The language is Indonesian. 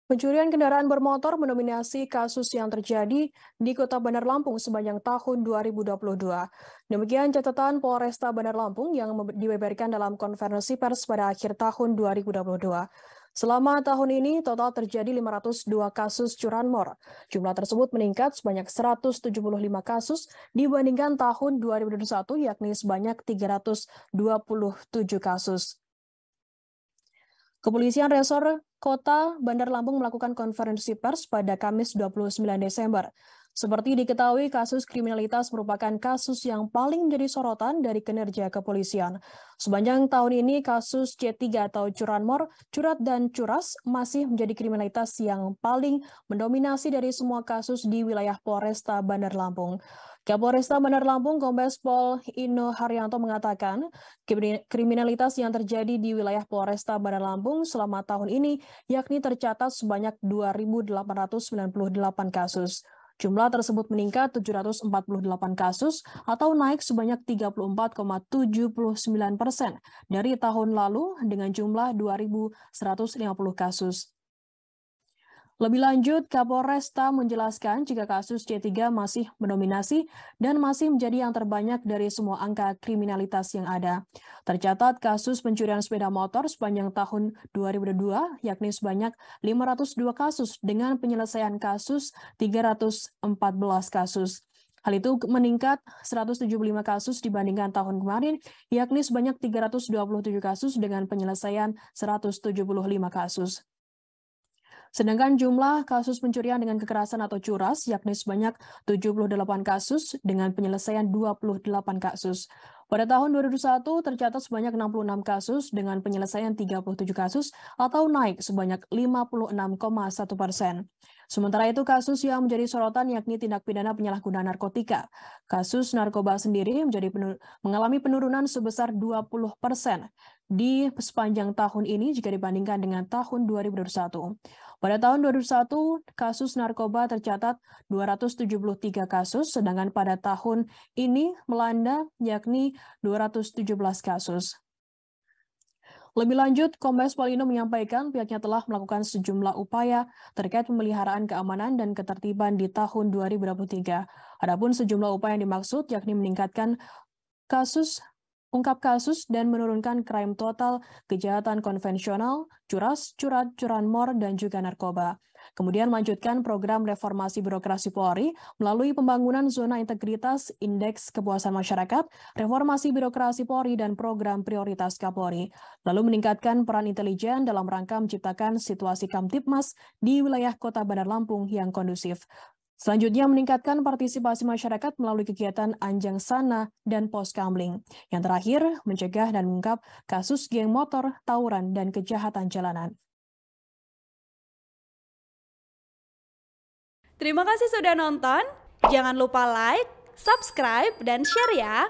Pencurian kendaraan bermotor mendominasi kasus yang terjadi di Kota Bandar Lampung sepanjang tahun 2022. Demikian catatan Polresta Bandar Lampung yang dibeberkan dalam konferensi pers pada akhir tahun 2022. Selama tahun ini, total terjadi 502 kasus curanmor. Jumlah tersebut meningkat sebanyak 175 kasus dibandingkan tahun 2021, yakni sebanyak 327 kasus. Kepolisian Resor Kota Bandar Lampung melakukan konferensi pers pada Kamis 29 Desember. Seperti diketahui, kasus kriminalitas merupakan kasus yang paling menjadi sorotan dari kinerja kepolisian. Sepanjang tahun ini, kasus C3 atau curanmor, curat, dan curas masih menjadi kriminalitas yang paling mendominasi dari semua kasus di wilayah Polresta Bandar Lampung. Kapolresta Bandar Lampung, Kombes Pol Ino Haryanto mengatakan, kriminalitas yang terjadi di wilayah Polresta Bandar Lampung selama tahun ini yakni tercatat sebanyak 2.898 kasus. Jumlah tersebut meningkat 748 kasus atau naik sebanyak 34,79% dari tahun lalu dengan jumlah 2.150 kasus. Lebih lanjut, Kapolresta menjelaskan jika kasus C3 masih mendominasi dan masih menjadi yang terbanyak dari semua angka kriminalitas yang ada. Tercatat kasus pencurian sepeda motor sepanjang tahun 2002 yakni sebanyak 502 kasus dengan penyelesaian kasus 314 kasus. Hal itu meningkat 175 kasus dibandingkan tahun kemarin, yakni sebanyak 327 kasus dengan penyelesaian 175 kasus. Sedangkan jumlah kasus pencurian dengan kekerasan atau curas yakni sebanyak 78 kasus dengan penyelesaian 28 kasus. Pada tahun 2021 tercatat sebanyak 66 kasus dengan penyelesaian 37 kasus atau naik sebanyak 56,1%. Sementara itu kasus yang menjadi sorotan yakni tindak pidana penyalahgunaan narkotika. Kasus narkoba sendiri mengalami penurunan sebesar 20% di sepanjang tahun ini jika dibandingkan dengan tahun 2021. Pada tahun 2001, kasus narkoba tercatat 273 kasus, sedangkan pada tahun ini melanda yakni 217 kasus. Lebih lanjut, Kombes Pol Ino menyampaikan pihaknya telah melakukan sejumlah upaya terkait pemeliharaan keamanan dan ketertiban di tahun 2023. Adapun sejumlah upaya yang dimaksud yakni meningkatkan ungkap kasus dan menurunkan crime total, kejahatan konvensional, curas, curat, curanmor, dan juga narkoba. Kemudian melanjutkan program reformasi birokrasi Polri melalui pembangunan zona integritas, indeks kepuasan masyarakat, reformasi birokrasi Polri, dan program prioritas Kapolri. Lalu meningkatkan peran intelijen dalam rangka menciptakan situasi Kamtibmas di wilayah Kota Bandar Lampung yang kondusif. Selanjutnya meningkatkan partisipasi masyarakat melalui kegiatan Anjang Sana dan Pos Kamling. Yang terakhir, mencegah dan mengungkap kasus geng motor, tawuran, dan kejahatan jalanan. Terima kasih sudah nonton. Jangan lupa like, subscribe, dan share ya.